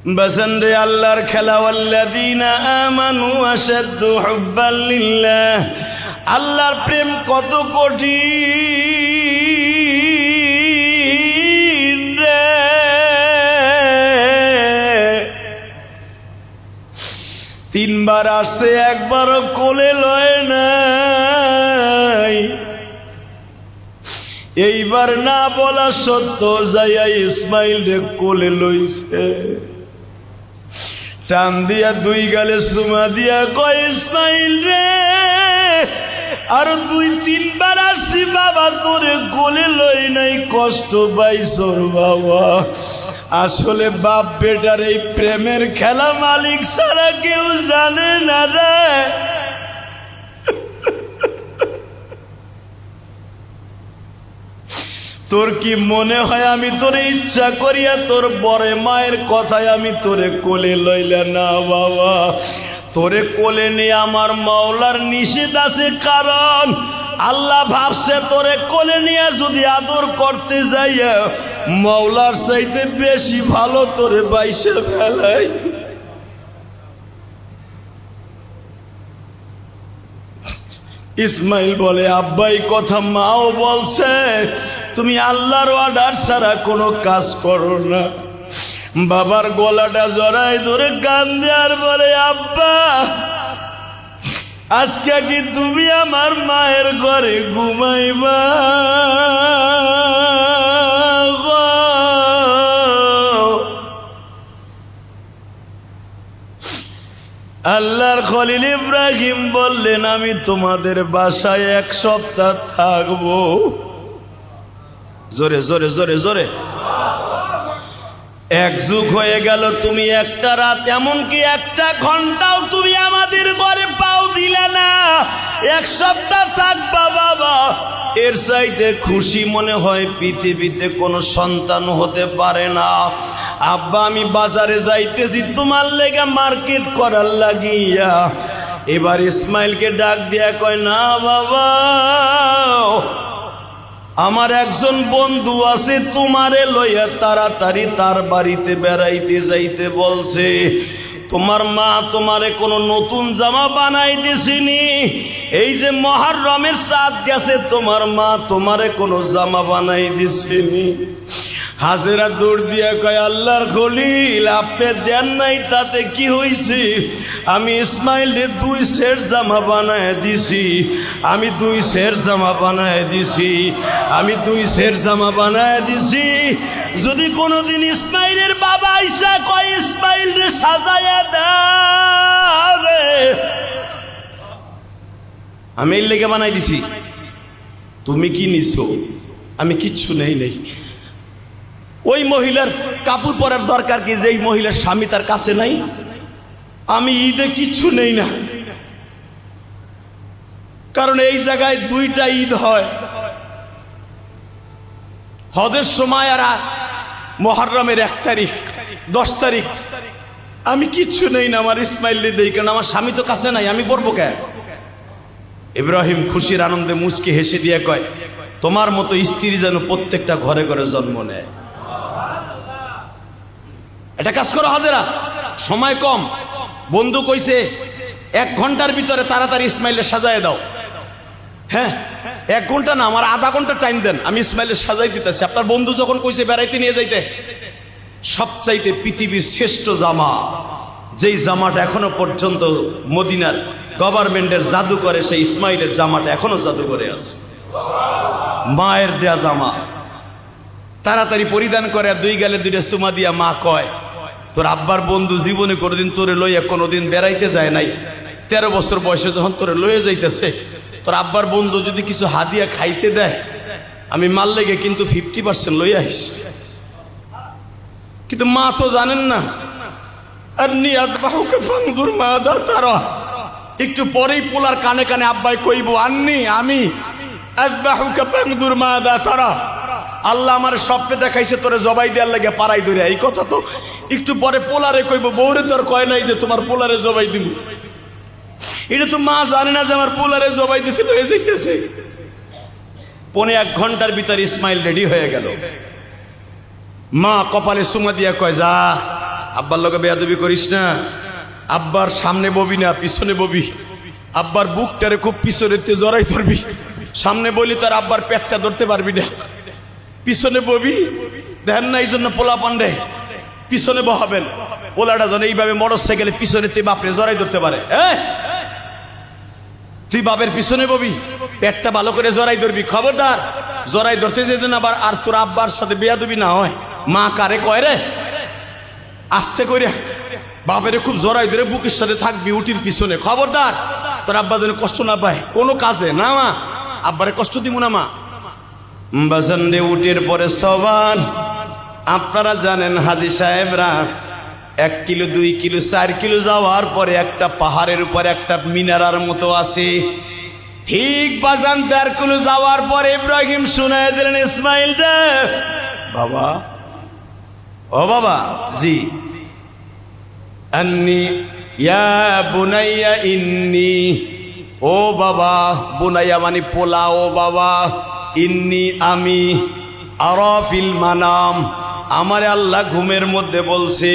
বাজান রে, আল্লাহর খেলা, ওয়াল্লাযীনা আমানু আশাদ্দু হুব্বান লিল্লাহ। আল্লাহর প্রেম কত কঠিন রে। তিনবার আসছে, একবারও কোলে লয় নাই। এইবার না বলা সত্য যাইয়া ইসমাইল রে কোলে লইছে। টান দিয়া দুই গালে চুমা দিয়া কয়, ইসমাইল রে, আর 2-3 বার আসছি বাবা, তোরে কোলে লই নাই, কষ্ট পাইছর বাবা। আসলে বাপ বেটার এই প্রেমের খেলা মালিক ছাড়া কেউ জানে না রে। তোর কি মনে হয় আমি তোরে ইচ্ছা করিয়া তোর বড় মায়ের কথায় আমি তোরে কোলে লইলা? না বাবা, তোরে কোলে নিয়ে আমার মাওলার নিষেধ আছে। কারণ আল্লাহ ভাবছে তোরে কোলে নিয়ে যদি আদর করতে যাইয়া মাওলার চাইতে বেশি ভালো তোরে বাইসে ফেলাই। ইসমাইল বলে, আব্বাই কথা মাও বলছে, তুমি আল্লাহর অর্ডার ছাড়া কোনো কাজ করো না। বাবার গলাটা জড়াই ধরে কান্দে আর বলে, আব্বা, আজকে কি তুমি আমার মায়ের ঘরে ঘুমাইবা? আল্লাহর খলিল ইব্রাহিম বললেন, আমি তোমাদের বাসায় 1 সপ্তাহ থাকবো। জোরে জোরে জোরে জোরে। 1 যুগ হয়ে গেল, তুমি একটা রাত, এমনকি 1টা ঘন্টাও তুমি আমাদের ঘরে পাও দিলে না। 1 সপ্তাহ থাকবা বাবা, এর চাইতে খুশি মনে হয় পৃথিবীতে কোনো সন্তান হতে পারে না। আব্বা, আমি বাজারে যাইতেছি তোমার লেগে মার্কেট করার লাগিয়া। এবার ইসমাইলকে ডাক দিয়া কয়, না বাবা, আমার একজন বন্ধু আছে, তোমারে লইয়া তাড়াতাড়ি তার বাড়িতে বেড়াইতে যাইতে বলছে। তোমার মা তোমারে কোনো নতুন জামা বানাই দিছিনি। এই যে মুহররমের চাঁদ গেছে, তোমার মা তোমারে কোনো জামা বানাই দিছিনি। হাজেরা দৌড় দিয়া কয়, আল্লাহর খলিল, আপনি দেন নাই তাতে কি হইছে? আমি ইসমাইলের 2 সেট জামা বানায় দিছি। আমি 2 সেট জামা বানায় দিছি। আমি 2 সেট জামা বানায় দিছি। যদি কোনোদিন ইসমাইলের বাবা আইসা কয়, ইসমাইল রে সাজায়া দাও রে, আমি এর লেগে বানাই দিছি। তুমি কি নিছো? আমি কিচ্ছু নেই নেই। ওই মহিলার কাপড় পরার দরকার কি, যেই মহিলার স্বামী তার কাছে নাই? আমি ঈদে কিচ্ছু নেই না, কারণ এই জায়গায় 2টা ঈদ হয়, হজের সময় আর মুহররমের 1 তারিখ 10 তারিখ। আমি কিচ্ছু নেই না, আমার ইসমাইল দেই, কারণ আমার স্বামী তো কাছে নাই, আমি পড়বো কেন? ইব্রাহিম খুশির আনন্দে মুচকি হেসে দিয়ে কয়, তোমার মতো স্ত্রী যেন প্রত্যেকটা ঘরে ঘরে জন্ম নেয়। এটা কাজ করো হাজেরা, সময় কম। বন্ধু কইছে 1 ঘন্টার ভিতরে তাড়াতাড়ি ইসমাইলের সাজায় দাও। হ্যাঁ, 1 ঘন্টা না, আমার আধা ঘন্টা টাইম দেন, আমি ইসমাইলের সাজাই দিতেছি। আপনার বন্ধু যখন কইছে বেড়াইতে নিয়ে যাইতে, সবচাইতে পৃথিবীর শ্রেষ্ঠ জামা, যেই জামাটা এখনো পর্যন্ত মদিনার গভর্নমেন্টের জাদুঘরে, সেই ইসমাইলের জামাটা এখনো জাদুঘরে আছে। মায়ের দেয়া জামা তাড়াতাড়ি পরিধান করে 2 গালে 2টা চুমা দিয়া মা কয়, তোর আব্বার বন্ধু জীবনে কোনোদিন তোরে লইয়া কোনোদিন বেড়াইতে যায় নাই। 13 বছর বয়সে যখন তোরে লইয়া যাইতেছে, তোর আব্বার বন্ধু যদি কিছু হাদিয়া খাইতে দেয়, আমি মাল লেগে কিন্তু 50% লইয়া আইস। কিন্তু মা তো জানেন না। আন্নি আযবাহুকা ফানজুর মাযা তারা। একটু পরেই পোলার কানে কানে আব্বাই কইব, আন্নি, আমি আযবাহুকা ফানজুর মাযা তারা। আল্লাহ আমার স্বপ্নে দেখাইছে তোরে জবাই দেওয়ার লাগে পাড়াই ধরে। এই কথা তো একটু পরে পোলারে কইব, বউরে তোর কয় নাই যে তোমার পোলারে জবাই দিব। এটা তো মা জানে না যে আমার পোলারে জবাই দিতে লয়ে যাইতেছে। 1.5 ঘন্টার ভিতর ইসমাইল রেডি হয়ে গেল। মা কপালে চুমা দিয়া কয়, যা আব্বার লগে বেয়াদবি করিস না। আব্বার সামনে ববি না, পিছনে ববি। আব্বার বুকটারে খুব পিছনেতে জড়াই ধরবি। সামনে বলি তার আব্বার পেটটা ধরতে পারবি না। পিছনে ববি, দেখেন না, এই জন্য পোলা পান্ডে পিছনে বহাবেন। পোলাটা যেন এইভাবে মোটর সাইকেলে পিছনে তুই বাপরে জড়াই ধরতে পারে। তুই বাপের পিছনে ববি, পেটটা ভালো করে জড়াই ধরবি। খবরদার জড়াই ধরতে যেতে না আবার আর তোর আব্বার সাথে বেয়াদবি না হয়। মা কারে কয় রে, আস্তে করে বাপেরে খুব জড়াই ধরে বুকের সাথে থাকবি উটির পিছনে। খবরদার তোর আব্বা যেন কষ্ট না পায় কোনো কাজে। না মা, আব্বারে কষ্ট দিব না মা। বাজানরে উটের পরে সবান। আপনারা জানেন হাজী সাহেবরা 1 কিলো 2 কিলো 4 কিলো যাওয়ার পরে একটা পাহাড়ের উপরে একটা মিনারার মতো আছে। ঠিক বাজান 1.5 কিলো যাওয়ার পরে ইব্রাহিম শুনায় দিলেন, ইসমাইল রে বাবা, ও বাবা, জি, আন্নি ইয়া বুনাইয়া ইন্নি, ও বাবা, বুনাইয়া মানে পোলা, ও বাবা, ইন্নি আমি, আরাফিল মানাম, আমারে আল্লাহ ঘুমের মধ্যে বলছে,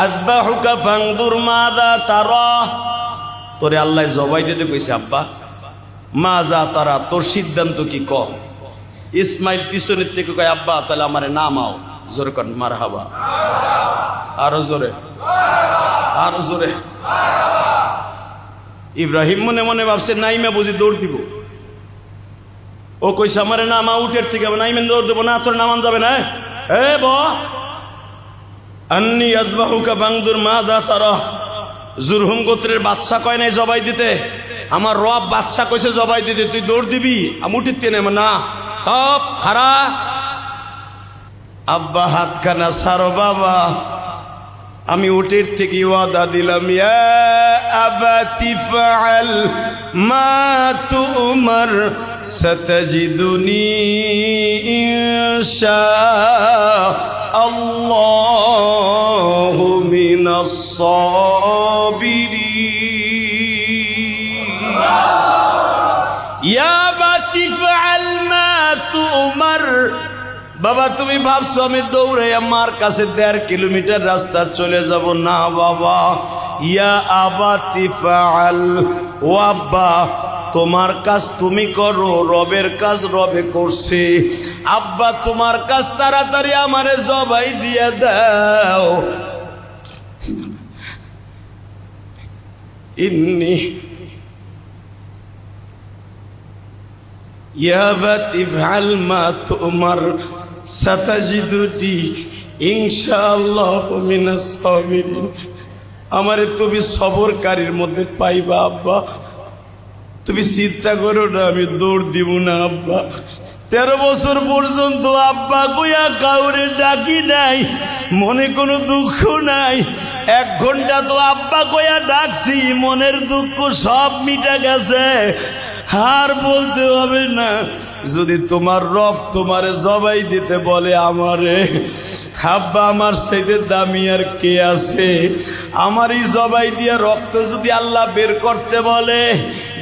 আযবাহুকা ফানদুর মাযা তারা, তোরে আল্লাহ জবাই দিতে কইছে আব্বা, মাযা তারা, তোর সিদ্ধান্ত কি ক। ইসমাইল পিছনের থেকে কয়, আব্বা তাহলে আমারে নামাও। জোরে কর মারহাবা, আরো জোরে, আরো জোরে। ইব্রাহিম মনে মনে ভাবছে নাইমা বুঝি দৌড় দিব। ও কইছে আমারে নামা উটের থেকে, নাইমে দৌড় দেবো না, তোর নামান যাবে না। এ ব আন্নি আযবাহুকা ফানদুর মাযা তারা, জুরহুম গোত্রের বাদশা কয় নাই জবাই দিতে, আমার রব বাদশা কইছে জবাই দিতে, তুই দৌড় দিবি। আমি উঠির তেনে না, তপ খারা। আব্বা হাতখানা ছাড়ো বাবা, আমি উটের থেকে ওয়াদা দিলাম, ইয়া আবাতি ফাআল মা তুমার সাতাজিদুনি ইনশাআল্লাহু মিনাস সাবিরিন। ইয়া আবাতি ফাআল মা তুমার, বাবা তুমি ভাবছো আমি দৌড়ে আমার কাছে 1.5 কিলোমিটার রাস্তা চলে যাব না বাবা। ইয়া আবাতি ফাআল, ও আব্বা তোমার কাজ তুমি করো, রবের কাজ রবে করছে। আব্বা তোমার কাজ তাড়াতাড়ি আমারে জবাই দিয়ে দাও। ইন্নি ইয়া আবাতি ফাআল মা তুমার সাতাজিদুনি ইনশাআল্লাহু মিনাস সাবিরিন, আমারে তুমি সবরকারীর মধ্যে পাইবা আব্বা, তুমি চিন্তা করো না, আমি দৌড় দিব না আব্বা। 13 বছর পর্যন্ত আব্বা কইয়া কাউরে ডাকি নাই, মনে কোনো দুঃখ নাই। 1 ঘন্টা তো আব্বা কইয়া ডাকছি, মনের দুঃখ সব মিটা গেছে। আর বলতে হবে না, যদি তোমার রব তোমারে জবাই দিতে বলে আমারে, আব্বা আমার সাথে দামি আর কে আছে। আমারই জবাই দিয়া রক্ত যদি আল্লাহ বের করতে বলে,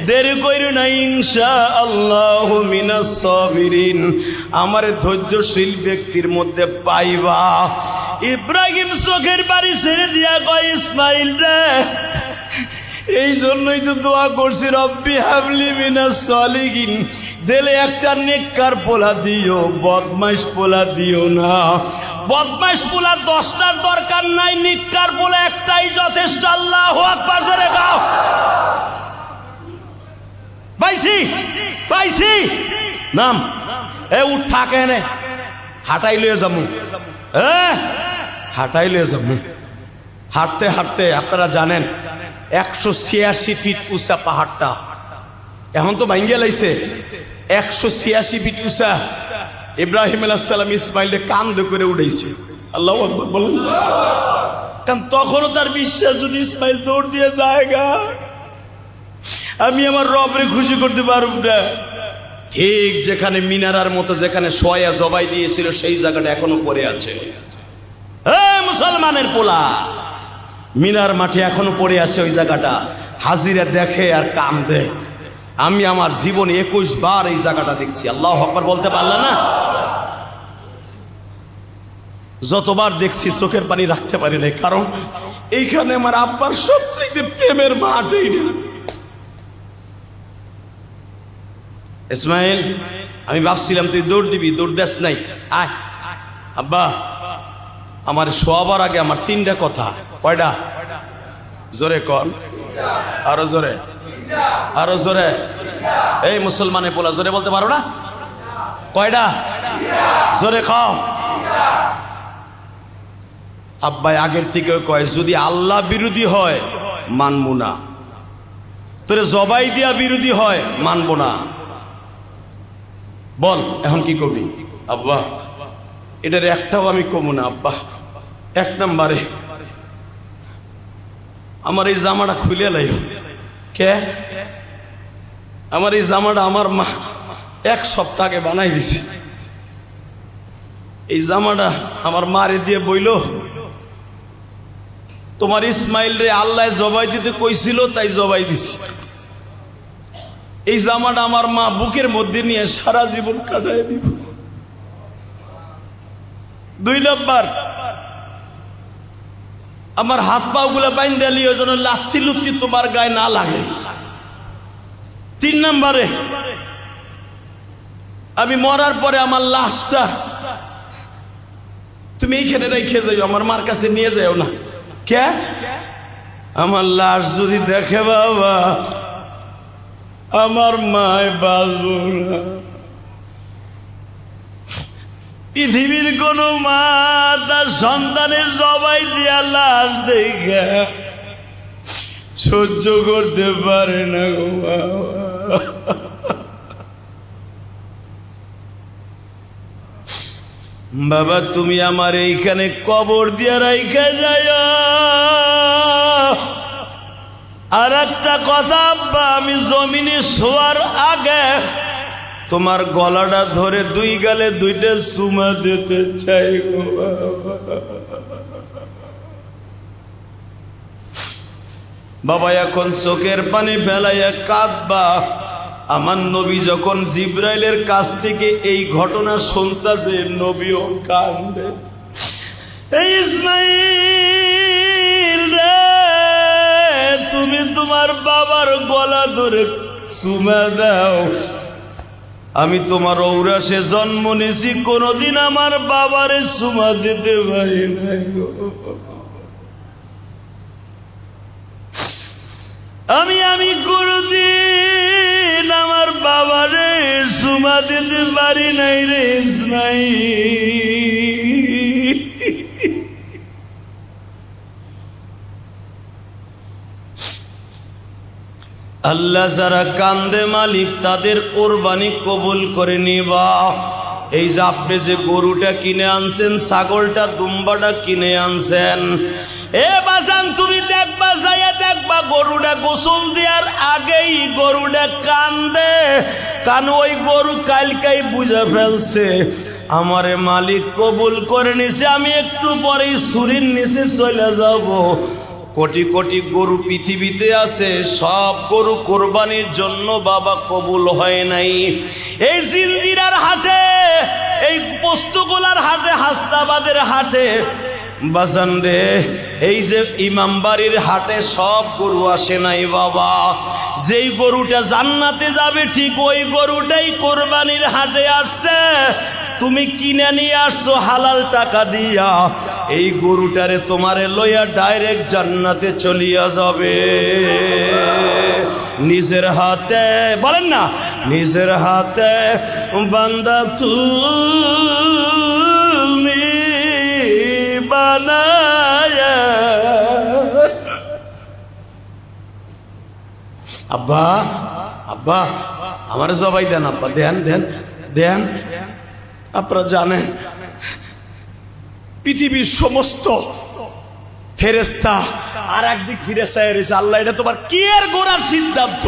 দেরি কইরো না, ইনশাআল্লাহু মিনাস সাবিরিন, আমারে ধৈর্যশীল ব্যক্তির মধ্যে পাইবা। ইব্রাহিম চোখের বাড়ি ছেড়ে দিয়া কয়, ইসমাইল রে, এই জন্যই তো দোয়া করছি, রব্বি হাবলি মিনাস সালিহিন, দিলে একটা নেককার পোলা দিও, বদমাইশ পোলা দিও না। বদমাইশ পোলা 10টার দরকার নাই, নেককার পোলা একটাই যথেষ্ট। আল্লাহু আকবার, জোরে গাও। পাইছি পাইছি, নাম এ উঠ থাকে নে, হাঁটাই লয়ে যাবো, হাঁটাই লয়ে যাবো। হাঁটতে হাঁটতে আপনারা জানেন 186 ফিট উঁচা পাহাড়টা, এখন তো ভাঙ্গে লাইছে। 186 ফিট উঁচা। ইব্রাহিম আলাইহিস সালাম ইসমাইলকে কাঁধে করে উঠাইছে। আল্লাহু আকবার বলেন। কারণ তখনও তার বিশ্বাস, যদি ইসমাইল দৌড় দিয়ে যায়গা, আমি আমার রবরে খুশি করতে পারব না। ঠিক যেখানে মিনারার মতো যেখানে শোয়া জবাই দিয়েছিল, সেই জায়গাটা এখনো পড়ে আছে। মুসলমানের পোলা, মিনার মাঠে এখনো পড়ে আছে ওই জায়গাটা। হাজিরা দেখে আর কান্দে। আমি আমার জীবনে 21 বার এই জায়গাটা দেখছি। আল্লাহু আকবার বলতে পারলা না? যতবার দেখছি চোখের পানি রাখতে পারি নাই, কারণ এইখানে আমার আব্বার সবচেয়ে প্রেমের মাঠ এইটা। ইসমাইল, আমি ভাবছিলাম তুই দৌড় দিবি, দৌড় দেস নাই। আয় আব্বা, আমার শোয়াবার আগে আমার তিনটা কথা। কয়টা? জোরে কন, আরো জোরে, আরো জোরে। এই মুসলমানে বলা জোরে বলতে পারো না? কয়টা? জোরে খাও। আব্বাই আগের থেকে কয়, যদি আল্লাহ বিরোধী হয় মানবো না, তোরে জবাই দিয়া বিরোধী হয় মানবো না। বল এখন কি করবি? আব্বা এটার একটাও আমি কমু না আব্বা। এক নম্বরে আমার এই জামাটা খুলে লাইও। কে? আমার এই জামাটা আমার মা এক সপ্তাহ আগে বানাই দিছে। এই জামাটা আমার মারে দিয়ে বইল, তোমার ইসমাইল রে আল্লাহ জবাই দিতে কইছিল তাই জবাই দিছি। এই জামাটা আমার মা বুকের মধ্যে নিয়ে সারা জীবন কাটায় দিব। দুই নম্বর, আমার হাত পা গুলা বাইন্ধে লিও যেন লাত্তি লুত্তি তোমার গায়ে না লাগে। তিন নম্বরে, আমি মরার পরে আমার লাশটা তুমি এইখানে রেখে যাইও, আমার মার কাছে নিয়ে যাও না। কে? আমার লাশ যদি দেখে বাবা, আমার মায় বাঁচব না। পৃথিবীর কোন মা তার সন্তানের জবাই দিয়া লাশ দেখে সহ্য করতে পারে না গো বাবা। বাবা তুমি আমার এইখানে কবর দিয়া রাইখা যায়। আর একটা কথা আব্বা, আমি জমিনে শোয়ার আগে তোমার গলাটা ধরে দুই গালে দুইটা চুমা দিতে চাই গো বাবা। বাবা এখন চোখের পানি ফেলাইয়া কাঁদবা। আমার নবী যখন জিব্রাইলের কাছ থেকে এই ঘটনা শুনতাছে, নবীও কান্দে। এই ইসমাইল রে, তুমি তোমার বাবার গলা ধরে চুমা দাও। আমি তোমার ঔরাসে জন্ম নিয়েছি, কোনদিন আমার বাবারে চুমা দিতে পারি নাই গো। আমি কোনদিন আমার বাবারে চুমা দিতে পারি নাই রে ইসমাইল। আল্লাহ যারা কান্দে মালিক, তাদের কোরবানি কবুল করে নিবা। এই যে আপনি যে গরুটা কিনে আনছেন, ছাগলটা দুম্বাটা কিনে আনছেন, এ বাজান তুমি দেখবা, যাইয়া দেখবা গরুটা গোসল দেওয়ার আগেই গরুটা কান্দে। কারণ ওই গরু কালকাই বুঝে ফেলছে আমারে মালিক কবুল করে নিছে, আমি একটু পরেই ছুরির নিচে চলে যাব। কোটি কোটি গরু পৃথিবীতে আছে, সব গরু কোরবানির জন্য বাবা কবুল হয় নাই। এই জিনজিরার হাটে, এই পোস্তগোলার হাটে, হাসনাবাদের হাটে বাজান রে, এই যে ইমামবাড়ির হাটে সব গরু আসে নাই বাবা। যেই গরুটা জান্নাতে যাবে ঠিক ওই গরুটাই কোরবানির হাটে আসছে। তুমি কিনে নিয়ে আসছো হালাল টাকা দিয়া, এই গরুটারে তোমারে লইয়া ডাইরেক্ট জান্নাতে চলিয়া যাবে নিজের হাতে। বলেন না, নিজের হাতে বান্দা তুমি বানায়া। আব্বা আব্বা আমার জবাই দেন আব্বা, দেন দেন দেন। আপনারা জানেন পৃথিবীর সমস্ত ফেরেশতা আর একদিক ফিরে চাই রয়েছে, আল্লাহ এটা তোমার কি এর গোড়ার সিদ্ধান্ত?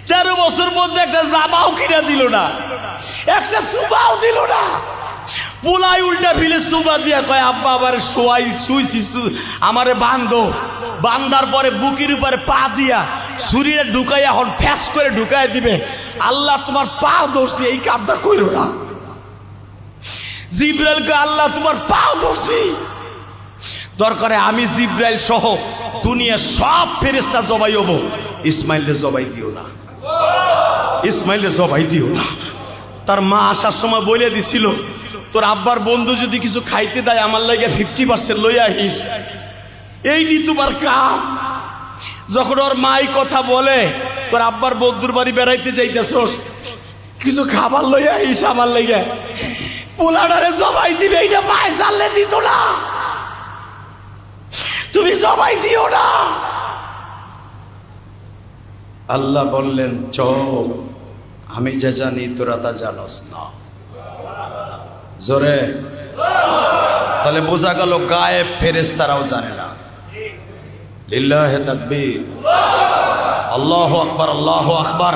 13 বছর মধ্যে একটা জামাও কিনা দিল না, একটা সুবাও দিল না। পোলাই উল্টা ফিলে সুবা দিয়া কয় আব্বা আবার শুইছি, আমারে বান্ধো। বান্ধার পরে বুকের উপরে পা দিয়া শরীরে ঢুকাইয়া এখন ফ্যাস করে ঢুকাই দিবে। আল্লাহ তোমার পা ধরছি, এই কামটা কইরো না। জিব্রাইলকে আল্লাহ তোমার পাও ধরছি, দরকারে আমি জিব্রাইল সহ দুনিয়ার সব ফেরেশতা জবাই হব, ইসমাইলকে জবাই দিও না, ইসমাইলকে জবাই দিও না। তার মা আসার সময় বলে দিছিল, তোর আব্বার বন্ধু যদি কিছু খাইতে দেয় আমার লাগে 50% লইয়া আহিস, এই নি তোমার কাম। যখন ওর মাই কথা বলে, তোর আব্বার বন্ধুর বাড়ি বেড়াইতে যাইতেছস, কিছু খাবার লইয়া আহিস আমার লাগে, পোলাডারে জবাই দিবে, এইটা পায়ে চাললে দিত না, তুমি জবাই দিও না। আল্লাহ বললেন চল, আমি যা জানি তোরা তা জানোস না। জোরে, তাহলে বোঝা গেল গায়েব ফেরেশতারাও জানে না। লিল্লাহে তাকবীর, আল্লাহু আকবার, আল্লাহু আকবার,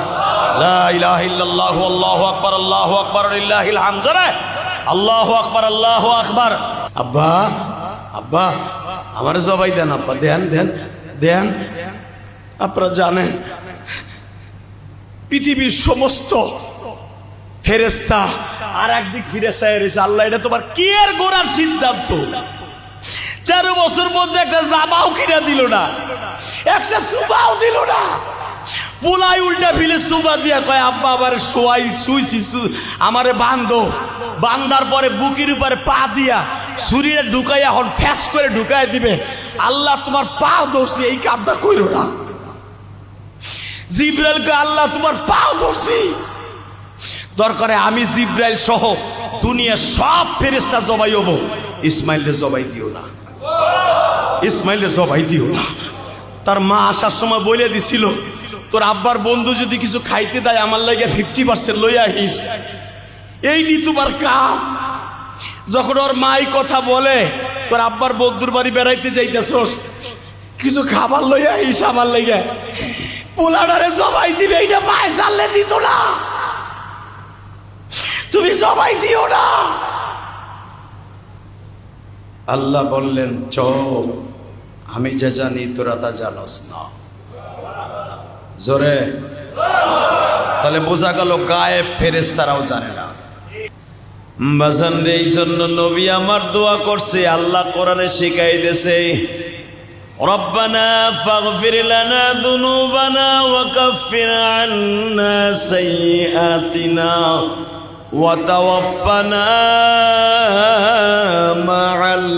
লা ইলাহা ইল্লাল্লাহু, আল্লাহু আকবার, আল্লাহু আকবার, লিল্লাহিল হামদ। জোরে আল্লাহু আকবার, আল্লাহু আকবার। আব্বা, আব্বা আমার জবাই দেন, আব্বা দেন, দেন, দেন। আপনারা জানেন পৃথিবীর সমস্ত ফেরেশতা আর একদিক ফিরে চাই রয়েছে, আল্লাহ এটা তোমার কি এর গোড়ার সিদ্ধান্ত? 13 বছর মধ্যে একটা জামাও কিনা দিল না, একটা সুবাও দিল না। পোলাই উল্টা ফিলে সুবা দিয়া কয় আব্বা আবার শোয়াই শুইছি, আমারে বান্ধো। বান্ধার পরে বুকের উপরে পা দিয়া শরীরে ঢুকাইয়া এখন ফ্যাস করে ঢুকাই দিবে। আল্লাহ তোমার পাও ধরছি, এই কামটা কইরো না। জিব্রাইলকে আল্লাহ তোমার পাও ধরছি, দরকারে আমি জিব্রাইল সহ দুনিয়ার সব ফেরেশতা জবাই হব, ইসমাইলকে জবাই দিও না, ইসমাইলকে জবাই দিও না। তার মা আসার সময় বলে দিছিল, তোর আব্বার বন্ধু যদি কিছু খাইতে দেয় আমার লাগে 50% লইয়া আহিস, এই নি তোমার কাম। যখন ওর মাই কথা বলে, তোর আব্বার বন্ধুর বাড়ি বেড়াইতে যাইতেছস, কিছু খাবার লইয়া আহিস আমার লাগে, পোলাডারে জবাই দিবে, এইটা পায়ে চাললে দিত না, তুমি জবাই দিও না। আল্লাহ বললেন চল, আমি যা জানি তোরা তা জানোস না। জোরে, তাহলে বোঝা গেল গায়েব ফেরেশতারাও জানে না। বাজান রে, এই জন্য নবী আমার দোয়া করছে, আল্লাহ কোরআনে শিখাই দিয়েছে, রব্বানা ফাগফির লানা যুনুবানা ওয়া কাফফির আন্না সাইয়্যাতিনা ওয়া তাওয়াফফানা মা'আল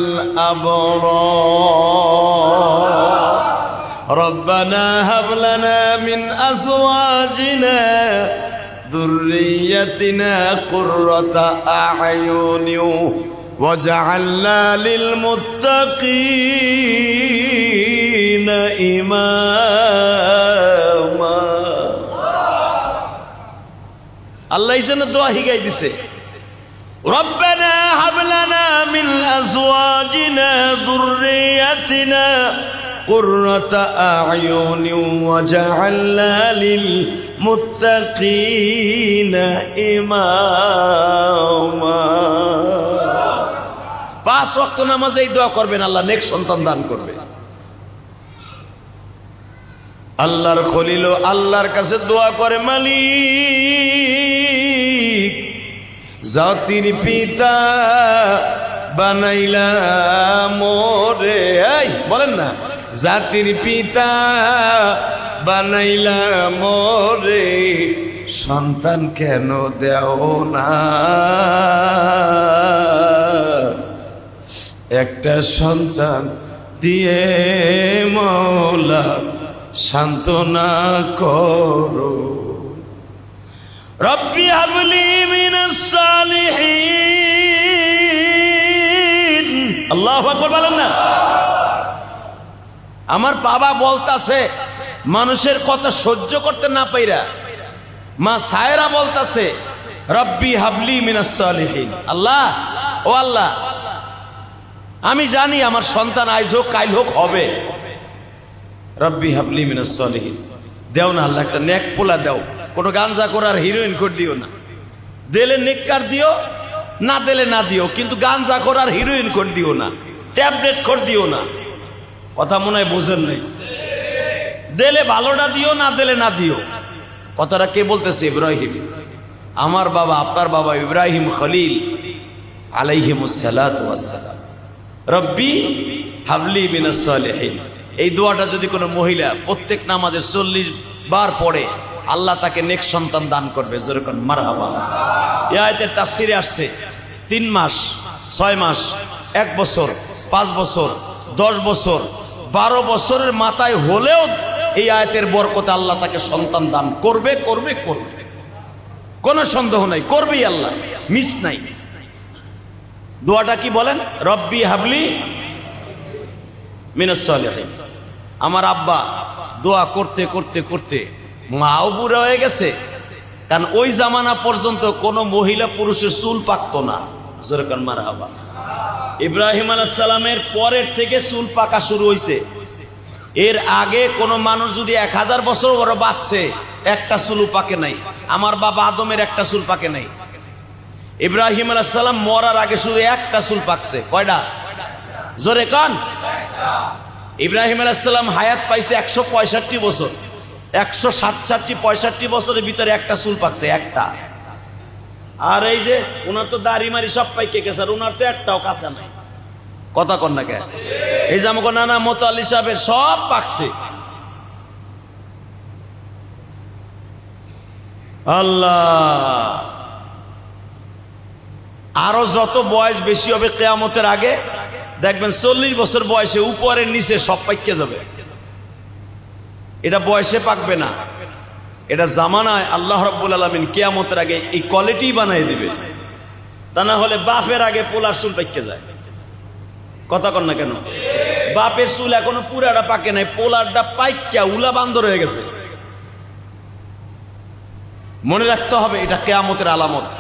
আবরার। রব্বানা হাব লানা মিন আজওয়াজিনা যুররিয়্যাতিনা কুররাতা আ'য়ুনিন ওয়াজআলনা লিল মুত্তাকিনা ইমামা। আল্লাহ এই জন্য দোয়া হিগাই দিছে, রব্বানা হাব লানা মিন আজওয়াজিনা যুররিয়্যাতিনা কুররাতা আ'য়ুনিন ওয়াজআলনা লিল মুত্তাকিনা ইমামা। 5 ওয়াক্ত নামাজে এই দোয়া করবেন, আল্লাহ নেক সন্তান দান করবে। আল্লাহর খলিল আল্লাহর কাছে দোয়া করে, মালিক জাতির পিতা বানাইলা মোরে, এই বলেন না, জাতির পিতা বানাইলা মোরে, সন্তান কেন দেও না? একটা সন্তান দিয়ে মওলা সান্ত্বনা করো। রব্বি হাবলি মিনাস সালিহিন। আল্লাহু আকবার বলেন না। আমার বাবা বলতাছে, মানুষের কথা সহ্য করতে না পাইরা মা সায়রা বলতাছে, রব্বি হাবলি মিনাস সালিহিন। আল্লাহ, ও আল্লাহ, আমি জানি আমার সন্তান আইজ হোক কাইল হোক হবে, রব্বি হাবলি মিনাস সালিহিন। দেও না আল্লাহ, একটা নেক পোলা দেও, কোনো গাঞ্জা করার হিরোইন করে দিও না। দিলে নেককার দিও, না দিলে না দিও, কিন্তু গাঞ্জা করার হিরোইন করে দিও না, ট্যাবলেট করে দিও না। কথা মনে হয় বোঝেন নাই। দিলে ভালোটা দিও, না দিলে না দিও। কথাটা কে বলতেছে? ইব্রাহিম। আমার বাবা, আপনার বাবা ইব্রাহিম খলিল আলাইহিমুস সালাতু ওয়াস সালাম, রব্বি হাবলি মিনাস সালিহিন। এই দোয়াটা যদি কোনো মহিলা প্রত্যেক নামাজে 40 বার পড়ে, আল্লাহ তাকে নেক সন্তান দান করবে। যেরকম মারহাবা। এই আয়াতের তাফসিরে আসছে 3 মাস, 6 মাস, 1 বছর, 5 বছর, 10 বছর, 12 বছরের মাথায় হলেও এই আয়াতের বরকতে আল্লাহ তাকে সন্তান দান করবে করবে করবে, কোনো সন্দেহ নাই, করবেই আল্লাহ, মিস নাই। দোয়াটা কি বলেন? রব্বি হাবলি মিনাস সালিহিন। আমার আব্বা দোয়া করতে করতে করতে মাও বুড়া হয়ে গেছে, কারণ ওই জামানা পর্যন্ত কোনো মহিলা পুরুষের চুল পাকতো না। যেরকম মারহাবা। ইব্রাহিম আলাইহিস সালামের পরের থেকে চুল পাকা শুরু হয়েছে। এর আগে কোনো মানুষ যদি 1000 বছর বড় বাঁচছে, একটা চুলও পাকে নাই। আমার বাবা আদমের একটা চুল পাকে নাই। ইব্রাহিম আলাইহিস সালাম মরার আগে শুধু একটা চুল পাকছে। কয়টা? জোরে কান। ইব্রাহিম আলাইহিস সালাম হায়াত পাইছে 165 বছর। 167-65 বছরের ভিতরে একটা চুল পাকছে, একটা। আর এই যে ওনার তো দাড়ি মারি সব পাইকে গেছে, আর ওনার তো একটাও কাঁচা নাই। কথা কন না কে? এই যে আমাকে নানা মোতাল্লি সাহেবের সব পাকছে। আল্লাহ, আরো যত বয়স বেশি হবে কিয়ামতের আগে দেখবেন 40 বছর বয়সে উপরের নিচে সব পাইকে যাবে। এটা বয়সে পাকবে না, এটা জামানায় আল্লাহ রাব্বুল আলামিন কিয়ামতের আগে এই কোয়ালিটি বানিয়ে দিবে। তা না হলে বাপের আগে পোলার চুল পাইকে যায়। কথা কন না কেন? বাপের চুল এখনো পুরাটা পাকে নাই, পোলারটা পাইকা উলা বান্দর হয়ে গেছে। মনে রাখতে হবে, এটা কিয়ামতের আলামত।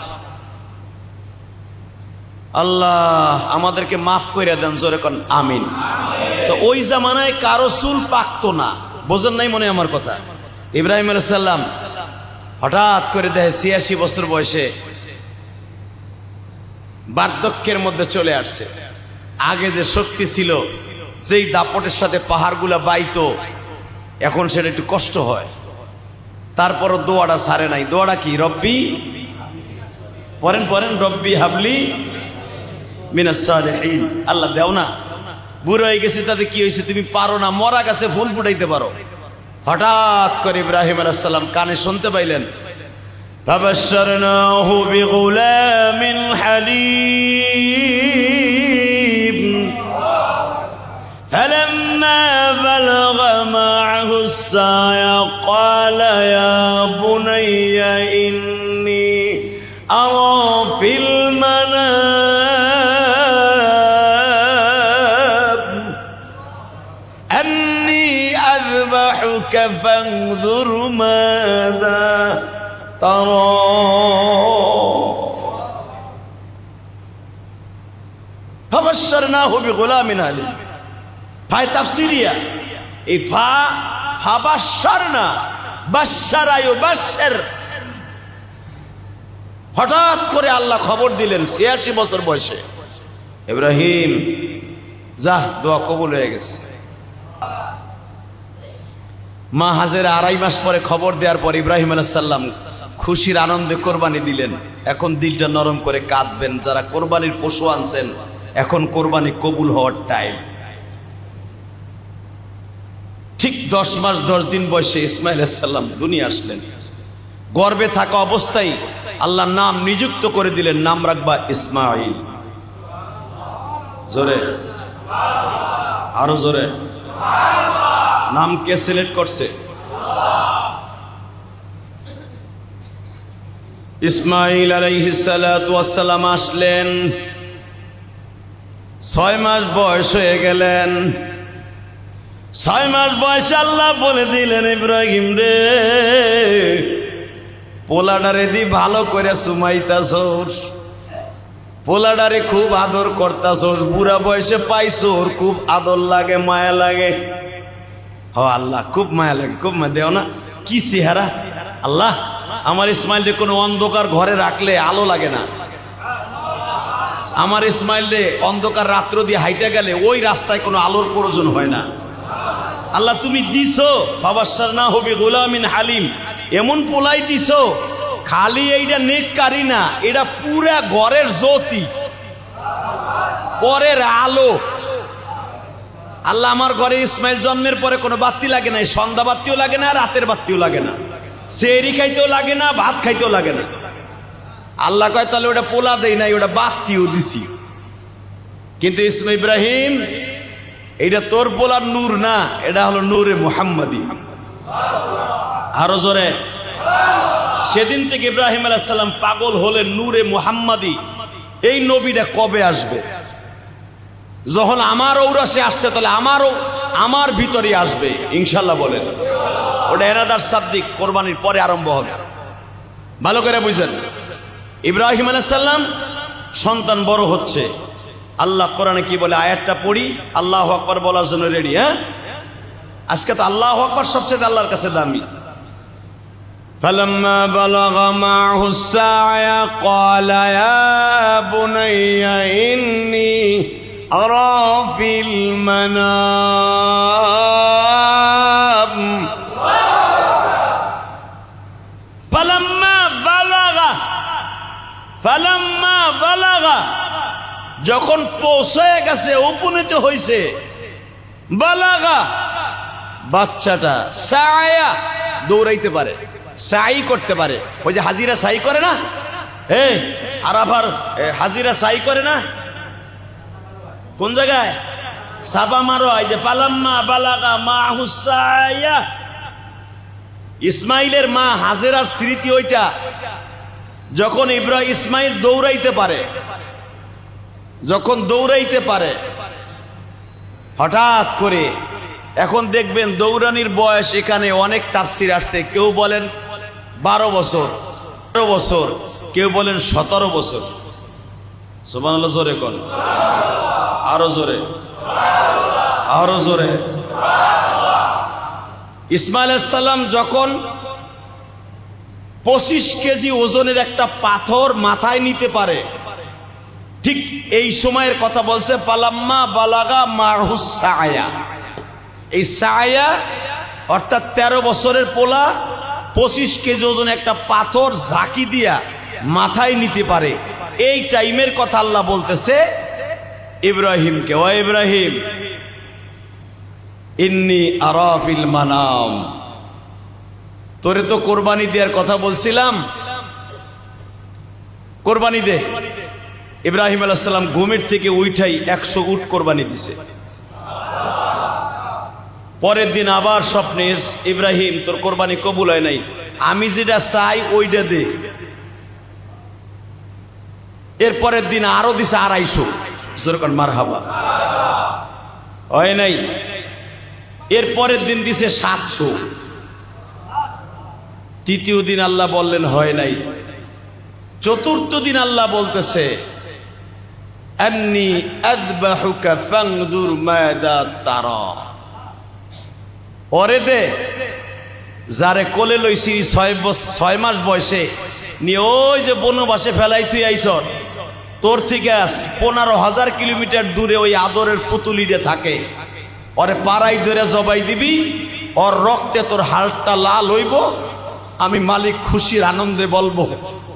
আল্লাহ আমাদেরকে মাফ করে দেন, জোরে কোন আমিন। তো ওই জামানায় কারো চুল পাকতো না, বোঝেন নাই মনে আমার কথা। ইব্রাহিম আলাইহিস সালাম হঠাৎ করে দেখে 86 বছর বয়সে বার্ধক্যের মধ্যে চলে আসছে। আগে যে শক্তি ছিল, যেই দাপটের সাথে পাহাড়গুলা বাইতো, এখন সেটা একটু কষ্ট হয়। তারপরও দোয়াটা ছাড়ে নাই। দোয়াটা কি? রব্বি, পড়েন পড়েন, রব্বি হাবলি মিনাস সালিহিন। আল্লাহ দেও না। বুড়ো হয়ে গেছে, তাতে কি হয়েছে? তুমি পারো না, মরা গাছে ফুল ফুটাইতে পারো। হঠাৎ করে ইব্রাহিম আলাইহিস সালাম কানে শুনতে পাইলেন, ফাবাশশারনাহু বিগুলামিন হালিম ফালাম্মা বালাগা মা'হু আস-সা'য়া ক্বালা ইয়া বুনাইয়া ইন্নী আরা ফিল মানাম আন্নী আযবাহুকা ফানযুর মাযা তারা। ফাবাশশারনাহু বিগুলামিন হালিম। ভাই তাফসিরিয়া, এই ফাবাশশারনা, বাশশারা ইউবাশশির। হঠাৎ করে আল্লাহ খবর দিলেন 86 বছর বয়সে, ইব্রাহিম যা, দোয়া কবুল হয়ে গেছে। মা হাজেরা 2.5 মাস পরে খবর দেওয়ার পর ইব্রাহিম আলাইহিস সালাম খুশির আনন্দে কোরবানি দিলেন। এখন দিলটা নরম করে কাঁদবেন, যারা কোরবানির পশু আনছেন, এখন কোরবানি কবুল হওয়ার টাইম। ঠিক 10 মাস 10 দিন বয়সে ইসমাইল আলাইহিস সালাম দুনিয়া আসলেন। গর্ভে থাকা অবস্থায় আল্লাহ নাম নিযুক্ত করে দিলেন, নাম রাখবা ইসমাইল। জোরে, আরো জোরে। নাম কে সিলেক্ট করছে? ইসমাইল আলাইহিস সালাতু ওয়াস সালাম আসলেন। 6 মাস বয়স হয়ে গেলেন। 6 মাস বয়সে আল্লাহ বলে দিলেন, ইব্রাহিম রে, পোলাডারে দি ভালো করে সুমাইতাছোস, পোলাডারে খুব আদর করতাছোস, বুড়া বয়সে পাইছোর, খুব আদর লাগে, মায়া লাগে। হ আল্লাহ, খুব মায়া লাগে, খুব মায়া। দেও না কি চেহারা আল্লাহ। আমার ইসমাইলরে কোনো অন্ধকার ঘরে রাখলে আলো লাগে না। আমার ইসমাইলরে অন্ধকার রাত্র দিয়ে হাইটা গেলে ওই রাস্তায় কোনো আলোর প্রয়োজন হয় না। আল্লাহ তুমি দিছো, ফাবাশশারনাহু বিগুলামিন হালিম, এমন পোলাই দিছো, খালি এইটা নেককারী না, এটা পুরা ঘরের জ্যোতি। পরের আলো। আল্লাহ আমার ঘরে ইসমাইল জন্মের পরে কোনো বাতি লাগে না, সন্ধ্যা বাতিও লাগে না, রাতের বাতিও লাগে না, সেহরি খাইতেও লাগে না, ভাত খাইতেও লাগে না। আল্লাহ কয় তাহলে ওটা পোলা দেই নাই, ওটা বাতিও দিছি। কিন্তু ইসমাইল ইব্রাহিম, এটা তোর পোলার নূর না, এটা হলো নূরে মুহাম্মাদি। আরো জোরে। সেদিন থেকে ইব্রাহিম আলাইহিস সালাম পাগল হলেন নূরে মুহাম্মাদি। এই নবীটা কবে আসবে? যখন আমার ঔরাসে আসছে তাহলে আমার ভিতরে আসবে ইনশাল্লাহ বলেন। ওটা এনাদার সাদ্দিক কোরবানির পরে আরম্ভ হবে। ভালো করে বুঝেন। ইব্রাহিম আলাইহিস সালাম সন্তান বড় হচ্ছে। আল্লাহ কোরআনে কি বলে আয়াতটা পড়ি, আল্লাহু আকবার বলার জন্য রেডি? হ্যাঁ, আজকে তো আল্লাহু আকবার সবচেয়ে আল্লাহর কাছে দামি। فلما بلغ معه السعي قال يا بني إني أرى في المنام فلما بلغ যখন পৌঁছে গেছে, উপনীত হয়েছে, বালাগা বাচ্চাটা সায়া দৌড়াইতে পারে, সাই করতে পারে। ওই যে হাজিরা সাই করে না, আর আবার হাজিরা সাই করে না কোন জায়গায়? সাবা মারো। এই যে ফালাম্মা বালাগা মাহু সায়া, ইসমাইলের মা হাজেরার স্মৃতি ওইটা। যখন ইসমাইল দৌড়াইতে পারে, যখন দৌড়াইতে পারে, হঠাৎ করে এখন দেখবেন দৌড়ানির বয়স এখানে অনেক তাফসির আসছে। কেউ বলেন 12 বছর, 13 বছর, কেউ বলেন 17 বছর। সুবহানাল্লাহ জোরে কোন, আরো জোরে, আরো জোরে। ইসমাইল আলাইহিস সালাম যখন 25 কেজি ওজনের একটা পাথর মাথায় নিতে পারে, ঠিক এই সময়ের কথা বলছে ফালাম্মা বালাগা মাহুস সায়া। এই সায়া অর্থাৎ 13 বছরের পোলা 25 কেজি ওজন একটা পাথর ঝাঁকি দিয়া মাথায় নিতে পারে। এই টাইমের কথা আল্লাহ বলতেছে ইব্রাহিমকে, ও ইব্রাহিম ইন্নী আরা ফিল মানাম, তোরে তো কোরবানি দেওয়ার কথা বলছিলাম, কোরবানি দে। ইব্রাহিম আলাইহিস সালাম ঘুমের থেকে উঠাই 100 উট কোরবানি দিছে। পরের দিন আবার স্বপ্নে, ইব্রাহিম তোর কোরবানি কবুল হয় নাই, আমি যেটা চাই ওইটা দে। এর পরের দিন আরো দিছে 250, যেরকম মারহাবা, হয় নাই। এর পরের দিন দিছে 700। তৃতীয় দিন আল্লাহ বললেন হয় নাই। চতুর্থ দিন আল্লাহ বলতেছে আন্নী আযবাহুকা ফানজুর মাযা তারা, পরে দে। যারে কোলে লইছি 6 মাস বয়সে নিয়ে ওই যে বনবাসে ফেলাই তুই আইছ, তোর থেকে 15,000 কিলোমিটার দূরে ওই আদরের পুতুলিটা থাকে, ওরে পাড়াই ধরে জবাই দিবি, ওর রক্তে তোর হালটা লাল হইব। আমি মালিক খুশির আনন্দে বলবো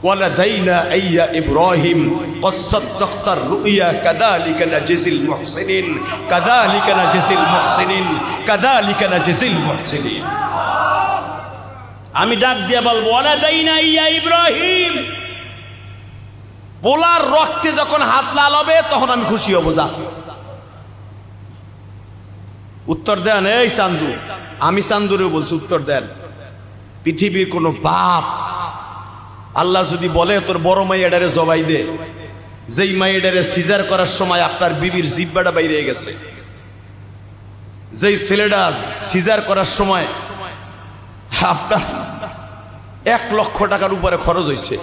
ওয়ালাদাইনা আইয়া ইব্রাহিম ক্বাদ সাদ্দাকতার রুইয়া কাযালিকা নাজিল মুহসিনিন, কাযালিকা নাজিল মুহসিনিন, কাযালিকা নাজিল মুহসিনিন। আমি ডাক দিয়া বলবো ওয়ালাদাইনা আইয়া ইব্রাহিম, পোলার রক্তে যখন হাত লাল হবে তখন আমি খুশি হব। যা উত্তর দেন। এই চান্দু, আমি চান্দুরে বলছি উত্তর দেন। পৃথিবীর কোন বাপ আল্লাহ যদি বলে তোর বড় মাইয়াডারে জবাই দে, যেই মাইয়াডারে সিজার করার সময় আপনার বিবির জিব্বাটা বাইরে গেছে, যেই ছেলেটা সিজার করার সময় আপনার 1 লক্ষ টাকার উপরে খরচ হয়েছে,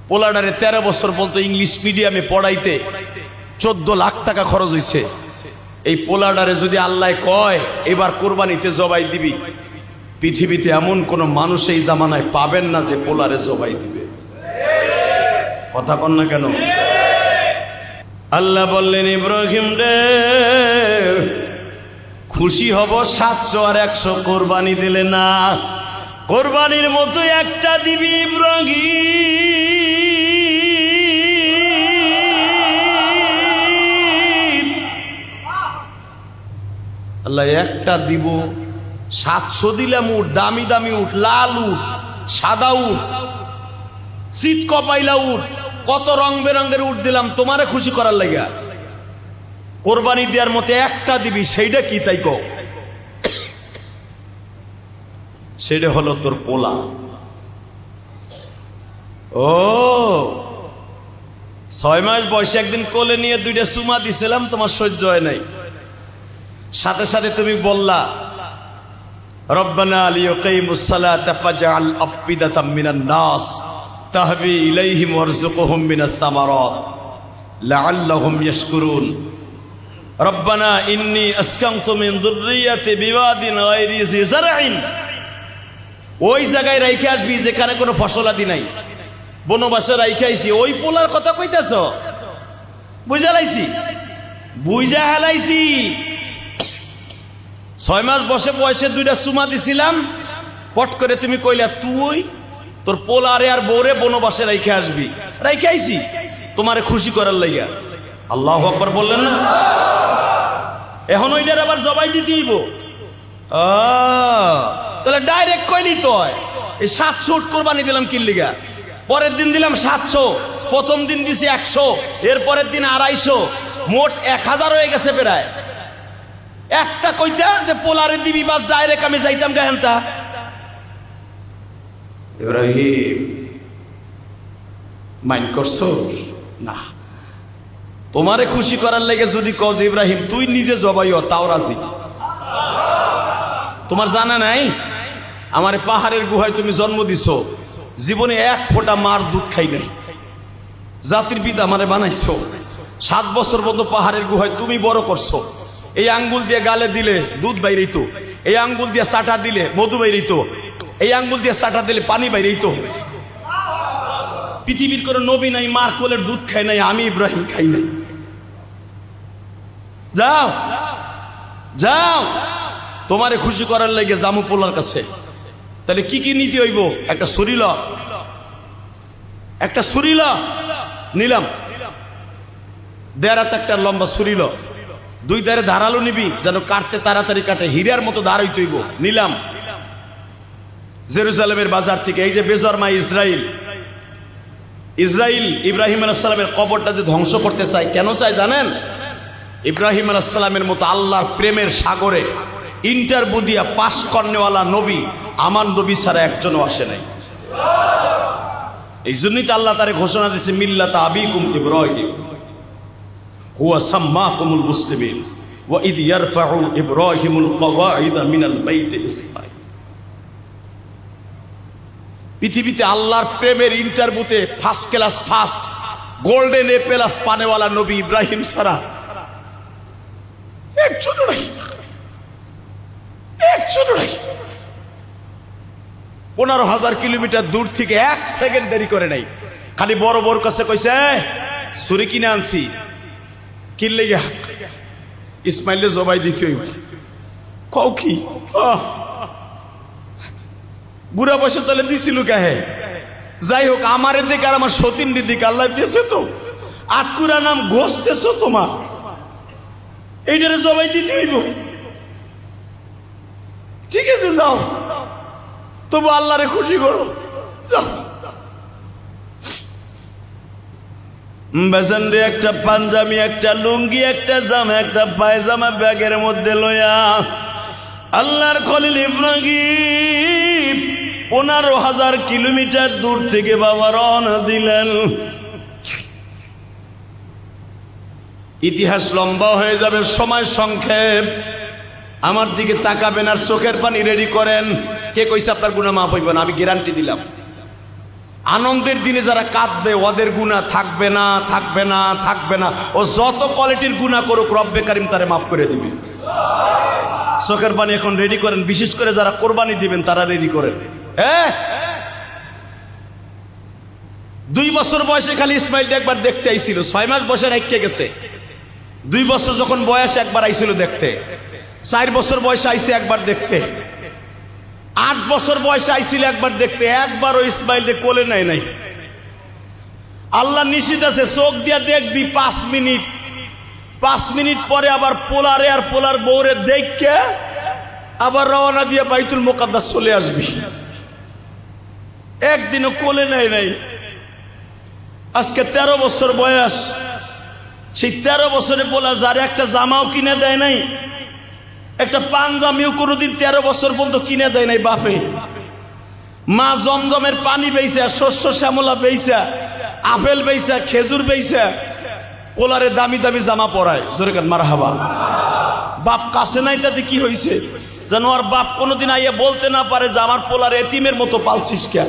পোলাডারে 13 বছর বলতো ইংলিশ মিডিয়ামে পড়াইতে 14 লাখ টাকা খরচ হয়েছে। এই পোলাডারে যদি আল্লাহ কয় এবার কোরবানিতে জবাই দিবি, পৃথিবীতে এমন কোন মানুষ এই জামানায় পাবেন না যে পোলারে জবাই দিবে। কথা কন না কেন? আল্লাহ বললেন ইব্রাহিম রে, খুশি হব 700 আর 100 কোরবানি দিলে না, কোরবানির মতো একটা দিবি ইব্রাহিম। আল্লাহ একটা দিব, 700 দিলাম উঠ, দামি দামি উঠ, লাল উঠ, সাদা উঠ, শীত কপাইলা উঠ, কত রং বেরঙের উঠ দিলাম তোমারে খুশি করার লাগিয়া। কোরবানি দেওয়ার মতো একটা দিবি, সেইটা কি তাই কও? সেটা হলো তোর পোলা। ও 6 মাস বয়সে একদিন কোলে নিয়ে 2টা চুমা দিছিলাম, তোমার সহ্য হয় নাই, সাথে সাথে তুমি বললা রব্বানা লিয়াকিমুস সালাতা ফাজআল আফিদাতাম মিনান নাস তাহবি ইলাইহিম ওয়ারযুকহুম মিনাত তামারাত লাআল্লাহুম ইয়াশকুরুন। রব্বানা ইন্নী আসকানতু মিন যুররিয়াতি বিওয়াদিন গায়রি জি যারইন। ওই জায়গায় রাইখে আসবি যেখানে কোনো ফসলাদি নাই, বনবাসে রাইখে আইছি। ওই পোলার কথা কইতেছ? বুঝা লাইছি, বুঝা হেলাইছি। 6 মাস বয়সে 2টা চুমা দিছিলাম, পট করে তুমি কইলা তুই তোর পোলারে আর বউরে বনবাসে রাইখে আসবি। রাইখে আইছি তোমারে খুশি করার লাইগা। আল্লাহু আকবার বললেন না? এখন ওইটার আবার জবাই দিতে হইব। তাহলে ডাইরেক্ট কইলি তো হয়। এই 700 উট কোরবানি দিলাম কি লিগা? পরের দিন দিলাম 700, প্রথম দিন দিছি 100, এর পরের দিন 250, মোট 1000 হয়ে গেছে প্রায়। একটা কইতা যে পোলারে দিবি, বাস ডাইরেক্ট আমি যাইতাম গাহেনতা। ইব্রাহিম মাইন্ড করছো না? তোমারে খুশি করার লেগে যদি কজ ইব্রাহিম তুই নিজে জবাইও তাও রাজি। তোমার জানা নাই আমার পাহাড়ের গুহায় তুমি জন্ম দিছো, জীবনে 1 ফোঁটা মার দুধ খাই নাই, জাতির পিতা আমারে বানাইছো, 7 বছর পর্যন্ত পাহাড়ের গুহায় তুমি বড় করছো। এই আঙ্গুল দিয়ে গালে দিলে দুধ বাইরেইত, এই আঙ্গুল দিয়ে চাটা দিলে মধু বাইরেইত, এই আঙ্গুল দিয়ে চাটা দিলে পানি বাইরেইত। পৃথিবীর কোনো নবী নাই মার কোলের দুধ খাই নাই, আমি ইব্রাহিম খাই নাই। যাও যাও তোমারে খুশি করার লাগে জামু পোলার কাছে। তাহলে কি কি নীতি হইব? একটা ছুরিল, একটা ছুরিল নিলাম, 1.5 হাত একটা লম্বা ছুরিল, 2 ধারে ধারালো নিবি যেন কাটতে তাড়াতাড়ি কাটে, হীরার মতো ধার হইতে হইব। নিলাম জেরুজালেমের বাজার থেকে। এই যে বেজরমা ইসরাইল ইব্রাহিম আলাইহিস সালামের কবরটা যে ধ্বংস করতে চায়, কেন চায় জানেন? ইব্রাহিম আলাইহিস সালামের মতো আল্লাহর প্রেমের সাগরে ইন্টারভিউ দিয়া পাশ করনেওয়ালা নবী আমার নবী ছাড়া একজনও আসে নাই। এই জন্যই তো আল্লাহ তারে ঘোষণা দিয়েছে মিল্লাতা আবিকুম ইব্রাহিম হুয়া সাম্মাকুমুল মুসলিমিন ওয়া ইদ ইয়ারফাউ ইব্রাহিমুল কওয়াইদা মিনাল বাইতি ইসমাঈল। পৃথিবীতে আল্লাহর প্রেমের ইন্টারভিউতে first class, first golden A plus পানেওয়ালা নবী ইব্রাহিম ছাড়া একজনও নাই, একজনও নাই। 15,000 কিলোমিটার দূর থেকে 1 সেকেন্ড দেরি করে নাই। খালি বড় বড় কাছে কইছে ছুরি কিনে আনছি, কিনলে গা ইসমাইলে জবাই দিতে হইব। কও কি বুড়া বসে তাহলে দিছিল কাহে? যাই হোক, আমার দিকে আর আমার সতীনের দিকে আল্লাহ দিয়েছে তো, আকুরা নাম ঘষতেছ তোমার, এইটারে জবাই দিতে হইব। ঠিক আছে যাও, তবু আল্লাহরে খুশি করো। বেসন রে একটা পাঞ্জাবি, একটা লুঙ্গি, একটা জামা, একটা পায়জামা ব্যাগের মধ্যে লইয়া আল্লাহর খলিল ইব্রাহিম 15,000 কিলোমিটার দূর থেকে বাবা রওনা দিলেন। ইতিহাস লম্বা হয়ে যাবে, সময় সংক্ষেপ। আমার দিকে তাকাবেন আর চোখের পানি রেডি করেন। কে কইছে আপনার গুনাহ মাফ হইবে না? আমি গ্যারান্টি দিলাম। আনন্দের দিনে যারা কাঁদবে ওদের গুনাহ থাকবে না, থাকবে না, থাকবে না। ও যত কোয়ালিটির গুনাহ করুক রব্বে কারিম তারে মাফ করে দিবে। চোখের পানি এখন রেডি করেন, বিশেষ করে যারা কোরবানি দিবেন তারা রেডি করেন। 2 বছর বয়সে খালি ইসমাইলটা একবার দেখতে আইছিল, 6 মাস বয়সে রেখে গেছে। 2 বছর যখন বয়স একবার আইছিল দেখতে, 4 বছর বয়সে আইছে একবার দেখতে, 8 বছর বয়সে আইছিল একবার দেখতে। একবারও ইসমাইলকে কোলে নেয় নাই। আল্লাহ নিষেধ আছে, চোখ দিয়া দেখবি 5 মিনিট, 5 মিনিট পরে আবার পোলারে আর পোলার বউরে দেখে আবার রওনা দিয়ে বাইতুল মুকাদ্দাস চলে আসবি। একদিনও কোলে নেয় নাই। আজকে 13 বছর বয়স, সেই 13 বছরে পোলা যার একটা জামাও কিনে দেয় নাই, একটা পাঞ্জাবিও কোনোদিন 13 বছর পর্যন্ত কিনে দেয় নাই বাপে। মা জমজমের পানি বেইছা, শস্য শ্যামলা বেইছা, আপেল বেইছা, খেজুর বেইছা পোলারে দামি দামি জামা পরায়। জোরে কান মারহাবা। বাপ কাছে নাই, তাতে কি হয়েছে? যেন আর বাপ কোনোদিন আইয়া বলতে না পারে যে আমার পোলার এতিমের মতো পালছিস কে।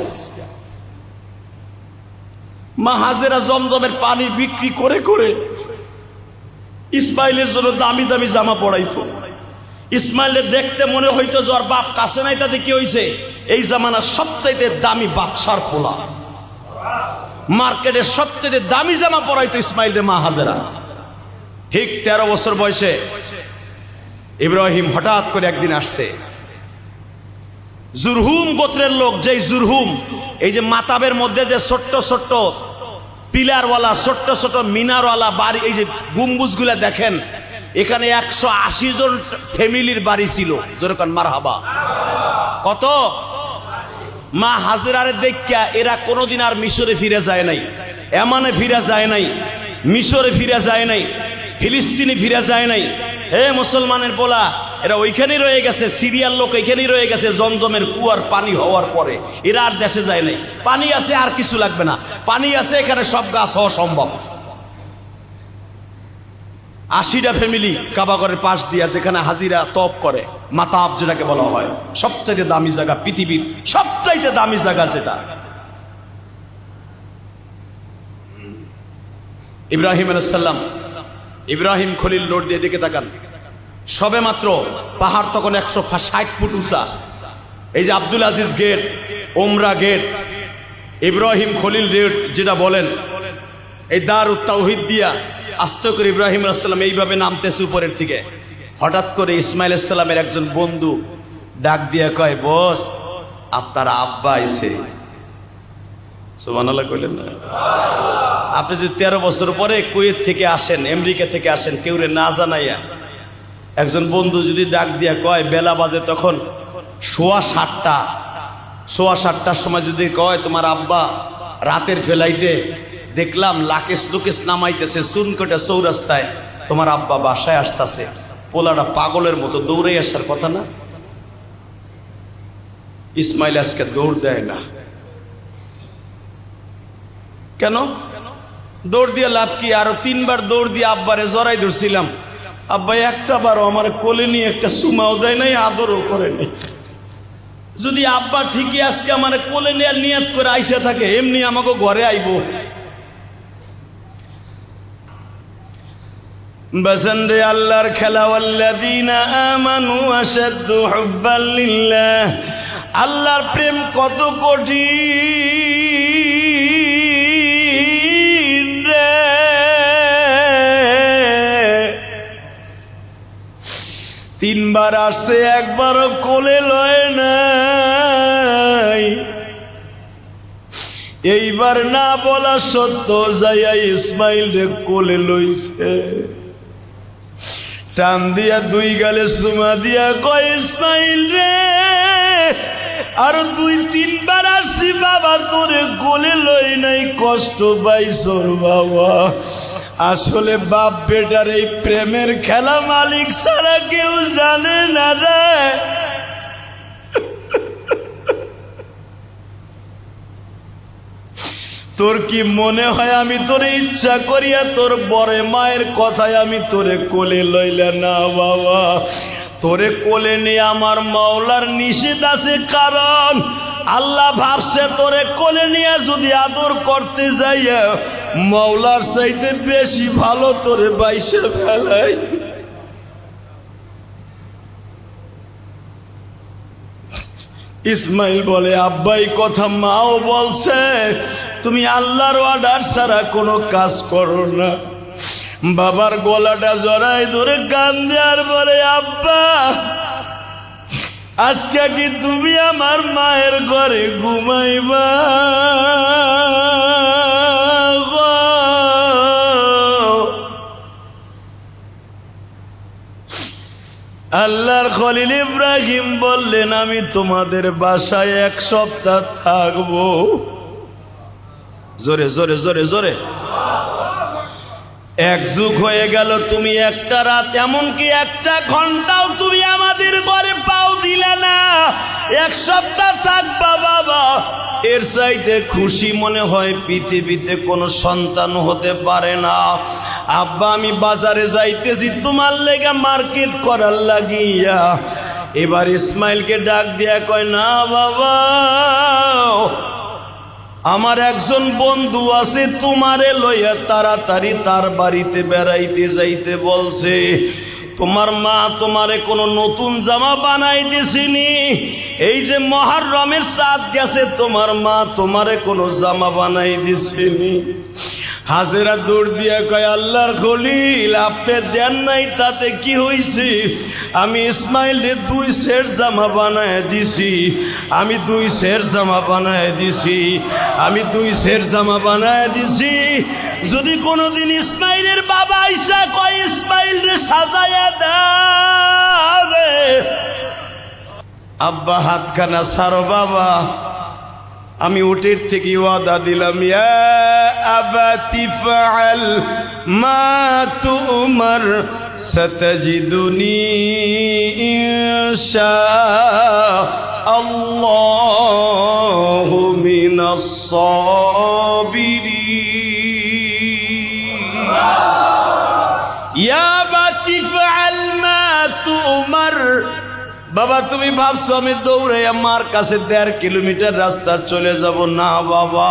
মা হাজেরা জমজমের পানি বিক্রি করে করে ইসমাইলের জন্য দামি দামি জামা পরাইতো। ইসমাইলের দেখতে মনে হইতো যে ওর বাপ কাছে নাই, তাতে কি হয়েছে? এই জামানার সবচাইতে দামি বাদশার পোলা, মার্কেটের সবচেয়ে দামি জামা পরাইতো ইসমাইলের মা হাজেরা। ঠিক 13 বছর বয়সে ইব্রাহিম হঠাৎ করে একদিন আসছে। জুরহুম গোত্রের লোক, যেই জুরহুম, এই যে মাতাবের মধ্যে যে ছোট্ট ছোট্ট পিলারওয়ালা, ছোট্ট ছোট্ট মিনারওয়ালা বাড়ি, এই যে গম্বুজগুলা দেখেন, এখানে 180 জন ফ্যামিলির বাড়ি ছিল। যেরকম মারহাবা। কত? মা হাজেরারে দেখা এরা কোনোদিন আর মিশরে ফিরে যায় নাই, এমানে ফিরে যায় নাই, মিশরে ফিরে যায় নাই, ফিলিস্তিনে ফিরে যায় নাই। হে মুসলমানের পোলা, এরা ওইখানেই রয়ে গেছে। সিরিয়ার লোক ওইখানেই রয়ে গেছে। জমজমের কুয়ার পানি হওয়ার পরে এরা আর দেশে যায় নাই। পানি আছে, আর কিছু লাগবে না। পানি আছে, এখানে সব গাছ হওয়া সম্ভব। 80টা ফ্যামিলি কাবাগরের পাশ দিয়া, যেখানে হাজিরা তপ করে, মাতাব যেটাকে বলা হয়, সবচাইতে দামি জায়গা পৃথিবীর, সবচাইতে দামি জায়গা যেটা। ইব্রাহিম আলাইহিস সালাম, ইব্রাহিম খলিল রোড দিয়ে দিকে তাকান, সবে মাত্র পাহাড় তখন 160 ফুট উঁচা। এই যে আব্দুল আজিজ গেট, ওমরা গেট, ইব্রাহিম খলিল রোড যেটা বলেন, এই দারুত তাওহীদ দিয়া আস্তে করে ইব্রাহিম আলাইহিস সালাম এইভাবে নামতেছে উপরের থেকে। হঠাৎ করে ইসমাইল আলাইহিস সালামের একজন বন্ধু ডাক দিয়া কয়, বস আপনার আব্বা আইছে। সুবহানাল্লাহ কইলেন না? আপনি যদি 13 বছর পরে কুয়েত থেকে আসেন, আমেরিকা থেকে আসেন, কেউরে না জানাইয়া, একজন বন্ধু যদি ডাক দিয়া কয়, বেলা বাজে তখন 7:15, 7:15টার সময় যদি কয়, তোমার আব্বা রাতের ফ্লাইটে দেখলাম লাকেশ লুকেশ নামাইতেছে সুনকোটে চৌরাস্তায়, তোমার আব্বা বাসায় আসতেছে, পোলাটা পাগলের মতো দৌড়ে আসার কথা না? ইসমাইল আজকে দৌড় দেয় না কেন? দৌড় দিয়ে লাভ কি? আরো 3 বার দৌড় দিয়ে আব্বারে জড়াই ধরছিলাম, আব্বা একটা বারও আমার কোলে নিয়ে একটা সুমাও দেয় নাই, আদরও করে নাই। যদি আব্বা ঠিকই আজকে আমার কোলে নেওয়ার নিয়ত করে আইসা থাকে, এমনি আমাকে ঘরে আইব। বসন রে আল্লাহর খেলা, ওয়াল্লাযীনা আমানু আশাদ্দু হুব্বান লিল্লাহ। আল্লাহর প্রেম কত কঠিন রে। 3 বার আসছে, একবারও কোলে লয় নাই। এইবার না বলা সত্য যাইয়া ইসমাইল রে কোলে লইছে। টান দিয়া 2 গালে চুমা দিয়া কয়, ইসমাইল রে আর 2-3 বার আসছি বাবা, তোরে কোলে লই নাই, কষ্ট পাইছর বাবা। আসলে বাপ বেটার এই প্রেমের খেলা মালিক ছাড়া কেউ জানে না রে। তোর কি মনে হয় আমি তোরে ইচ্ছা করিয়া তোর বড় মায়ের কথায় আমি তোরে কোলে লইলা না বাবা? তোরে কোলে নিয়ে আমার মাওলার নিষেধ আছে, কারণ আল্লাহ ভাবছে তোরে কোলে নিয়ে যদি আদর করতে যাইয়া মাওলার চাইতে বেশি ভালো তোরে বাইসে ফেলাই। ইসমাইল বলে, আব্বাই কথা মাও বলছে, তুমি আল্লাহর অর্ডার ছাড়া কোনো কাজ করো না। বাবার গলাটা জড়াই ধরে কান্দে আর বলে, আব্বা আজকে কি তুমি আমার মায়ের ঘরে ঘুমাইবা? আল্লাহর খলিল ইব্রাহিম বললেন, আমি তোমাদের বাসায় 1 সপ্তাহ থাকবো। জোরে জোরে জোরে জোরে। 1 যুগ হয়ে গেল, তুমি একটা রাত, এমনকি 1টা ঘন্টাও তুমি আমাদের ঘরে পাও দিলে না। 1 সপ্তাহ থাকবা বাবা, এর চাইতে খুশি মনে হয় পৃথিবীতে কোনো সন্তান হতে পারে না। আব্বা আমি বাজারে যাইতেছি তোমার লেগে মার্কেট করার লাগিয়া। এবার ইসমাইলকে ডাক দিয়া কয়, না বাবা, আমার একজন বন্ধু আছে, তোমারে লইয়া তাড়াতাড়ি তার বাড়িতে বেড়াইতে যাইতে বলছে। তোমার মা তোমারে কোনো নতুন জামা বানাই দিছিনি, এই যে মুহররমের চাঁদ গেছে, তোমার মা তোমারে কোনো জামা বানাই দিছিনি। হাজেরা দৌড় দিয়া কয়, আল্লাহর খলিল আপনি দেন নাই তাতে কি হইছে? আমি ইসমাইলের 2 সেট জামা বানায় দিছি, আমি 2 সেট জামা বানায় দিছি, আমি 2 সেট জামা বানায় দিছি। যদি কোনোদিন ইসমাইলের বাবা আইসা কয় ইসমাইল রে সাজায়া দাও রে, আব্বা হাতখানা ছাড়ো বাবা, আমি উটের থেকে ওয়াদা দিলাম, ইয়া আবাতি ফাআল মা তুমার সাতাজিদুনি ইনশাআল্লাহু মিনাস সাবিরিন। ইয়া আবাতি ফাআল মা তুমার। বাবা তুমি ভাবছো আমি দৌড়ে আমার কাছে 1.5 কিলোমিটার রাস্তা চলে যাব না বাবা।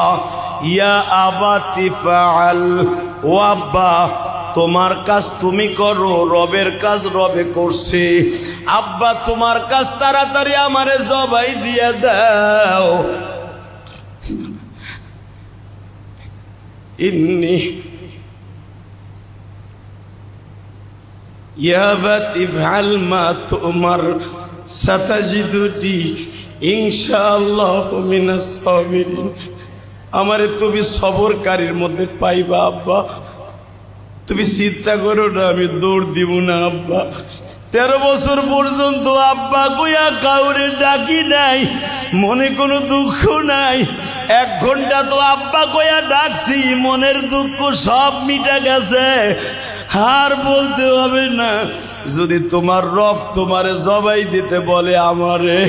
ইয়া আবাতি ফাআল, ও আব্বা তোমার কাজ তুমি করো, রবের কাজ রবে করছে। আব্বা তোমার কাজ তাড়াতাড়ি আমারে জবাই দিয়ে দাও। ইন্নি ইয়া আবাতি ফাআল মা তুমার সাতাজিদুনি ইনশাআল্লাহু মিনাস সাবিরিন। আমারে তুমি সবরকারীর মধ্যে পাইবা আব্বা, তুমি চিন্তা করো না, আমি দৌড় দিব না আব্বা। 13 বছর পর্যন্ত আব্বা কইয়া কাউরে ডাকি নাই, মনে কোনো দুঃখ নাই। 1 ঘন্টা তো আব্বা কইয়া ডাকছি, মনের দুঃখ সব মিটা গেছে। আর বলতে হবে না, যদি তোমার রব তোমারে জবাই দিতে বলে আমারে,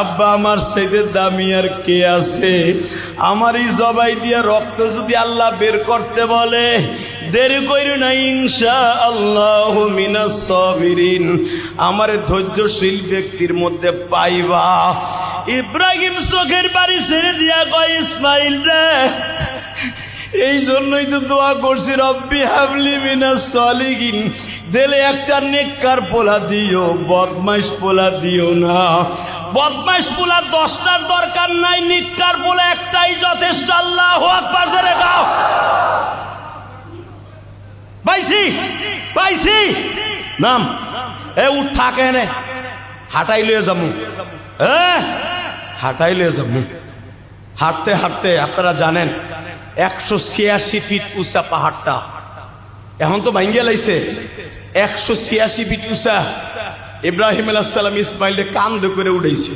আব্বা আমার চাইতে দামি আর কে আছে? আমারই জবাই দিয়ে রক্ত যদি আল্লাহ বের করতে বলে, দেরি কইরো না, ইনশাআল্লাহু মিনাস সাবিরিন। আমারে ধৈর্যশীল ব্যক্তির মধ্যে পাইবা। ইব্রাহিম চোখের পানি ছেড়ে দিয়া কয়, ইসমাইল রে, এই জন্যই তো দোয়া করছি, রব্বি হাবলি মিনাস সালিহিন, দিলে একটা নেককার পোলা দিও, বদমাইশ পোলা দিও না। বদমাইশ পোলা 10টার দরকার নাই, নেককার পোলা একটাই যথেষ্ট। আল্লাহু আকবার জোরে গাও। পাইছি পাইছি নাম এ উঠ থাকে নে, হাঁটাই লয়ে যাবো, হাঁটাই লয়ে যাবো। হাঁটতে হাঁটতে আপনারা জানেন 186 ফিট উঁচা পাহাড়টা, এখন তো ভাঙ্গিয়া লাইছে। 186 ফিট উঁচা। ইব্রাহিম আলাইহিস সালাম ইসমাইলকে কাঁধে করে উঠাইছে।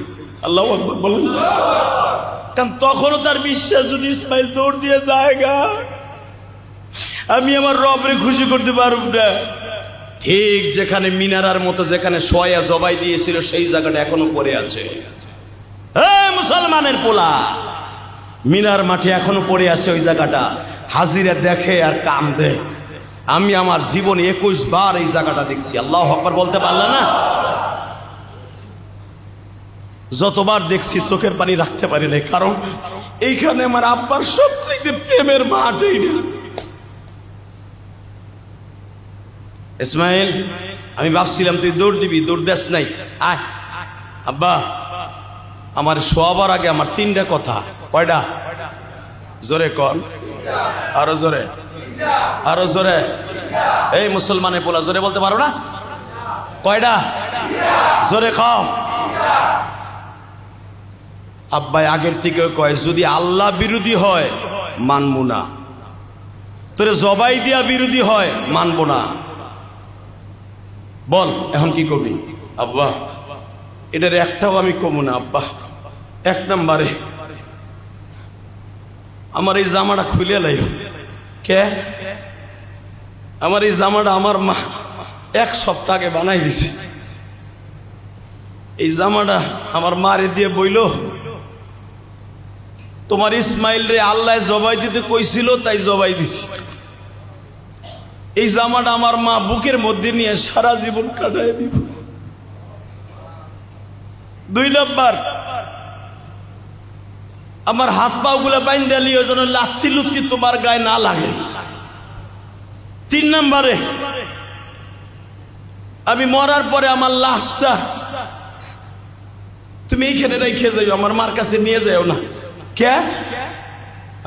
আল্লাহু আকবার বলেন। কারণ তখনও তার বিশ্বাস, যদি ইসমাইল দৌড় দিয়ে যায়গা, আমি আমার রবরে খুশি করতে পারব না। ঠিক যেখানে মিনারার মতো যেখানে শোয়া জবাই দিয়েছিল, সেই জায়গাটা এখনো পড়ে আছে। মুসলমানের পোলা, মিনার মাঠে এখনো পড়ে আছে ওই জায়গাটা। হাজিরা দেখে আর কান্দে। আমি আমার জীবনে 21 বার এই জায়গাটা দেখছি। আল্লাহু আকবার বলতে পারলে না? যতবার দেখছি চোখের পানি রাখতে পারি না, কারণ এইখানে আমার আব্বার সবচেয়ে প্রেমের মাঠ। এইটা ইসমাইল, আমি ভাবছিলাম তুই দৌড় দিবি, দৌড় দেস নাই। আয় আব্বা, আমার শোয়াবার আগে আমার 3টা কথা। কয়টা? জোরে কর, আরো জোরে, আরো জোরে। এই মুসলমানের পোলা, জোরে বলতে পারো না? কয়টা? জোরে খাও। আব্বাই আগের থেকে কয়, যদি আল্লাহ বিরোধী হয় মানবো না, তোরে জবাই দিয়া বিরোধী হয় মানবো না। বল এখন কি করবি? আব্বা এটার একটাও আমি কমু না আব্বা। এক নম্বরে আমার এই জামাটা খুলে লাইও। কে? আমার এই জামাটা আমার মা 1 সপ্তাহ আগে বানাই দিছে। এই জামাটা আমার মারে দিয়ে বইল, তোমার ইসমাইল রে আল্লাহ জবাই দিতে কইছিল তাই জবাই দিছি। এই জামাটা আমার মা বুকের মধ্যে নিয়ে সারা জীবন কাটায় দিব। 2 নম্বর আমার হাত পা গুলা বাইন্ধা লিও যেন লাত্তি লুত্তি তোমার গায়ে না লাগে। 3 নম্বরে আমি মরার পরে আমার লাশটা তুমি এইখানে রেখে যাইও, আমার মার কাছে নিয়ে যাও না। কে?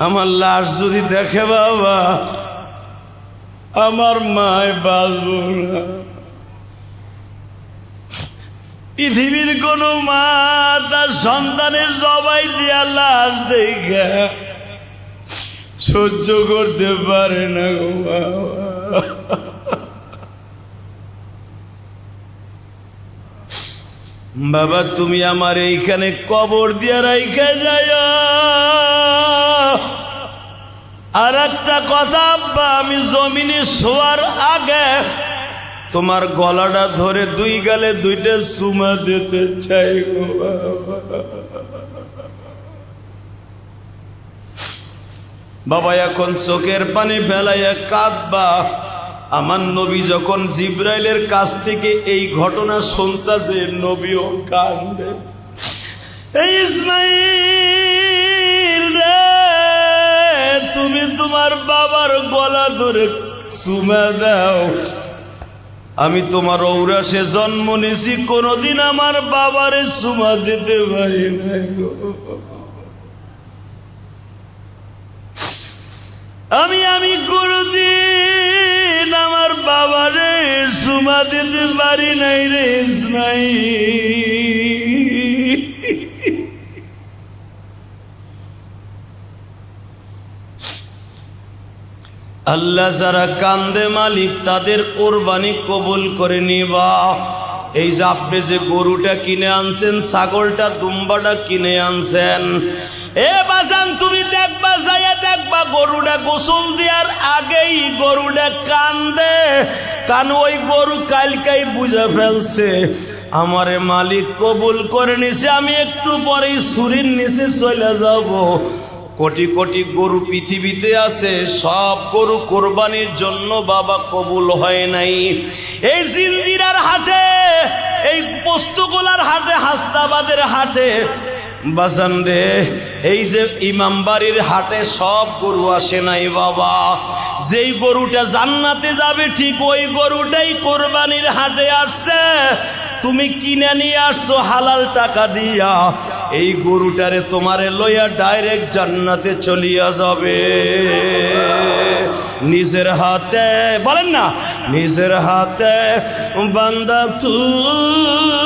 আমার লাশ যদি দেখে বাবা আমার মায় বাঁচব না। পৃথিবীর কোন মা তার সন্তানের জবাই দিয়া লাশ দেখে সহ্য করতে পারে না গো বাবা। বাবা তুমি আমার এইখানে কবর দিয়া রাইখা যায়। আর একটা কথা আব্বা, আমি জমিনে শোয়ার আগে তোমার গলাটা ধরে 2 গালে 2টা চুমা দিতে চাই গো বাবা। বাবা এখন চোখের পানি ফেলাইয়া কাঁদবা। আমার নবী যখন জিব্রাইলের কাছ থেকে এই ঘটনা শুনতাছে নবীও কান্দে। এই ইসমাইল রে, তুমি তোমার বাবার গলা ধরে চুমা দাও। আমি তোমার ঔরাসে জন্ম নিয়েছি, কোনদিন আমার বাবারে চুমা দিতে পারি না গো। আমি কোনদিন আমার বাবারে চুমা দিতে পারি নাই রে ইসমাইল। আল্লাহ যারা কান্দে মালিক তাদের কোরবানি কবুল করে নিবা। এই যে আপনি যে গরুটা কিনে আনছেন, ছাগলটা দুম্বাটা কিনে আনছেন, এ বাজান তুমি দেখবা, যাইয়া দেখবা গরুটা গোসল দেওয়ার আগেই গরুটা কান্দে। কারণ ওই গরু কালকাই বুঝে ফেলছে আমারে মালিক কবুল করে নিছে, আমি একটু পরেই ছুরির নিচে চলে যাব। কোটি কোটি গরু পৃথিবীতে আছে, সব গরু কোরবানির জন্য বাবা কবুল হয় নাই। এই জিনজিরার হাটে, এই পোস্তগোলার হাটে, হাসনাবাদের হাটে বাজান রে, এই যে ইমামবাড়ির হাটে সব গরু আসে নাই বাবা। যেই গরুটা জান্নাতে যাবে ঠিক ওই গরুটাই কোরবানির হাটে আসছে। তুমি কিনে নিয়ে আসছো হালাল টাকা দিয়া, এই গরুটারে তোমারে লইয়া ডাইরেক্ট জান্নাতে চলিয়া যাবে। নিজের হাতে, বলেন না, নিজের হাতে বান্দা তুই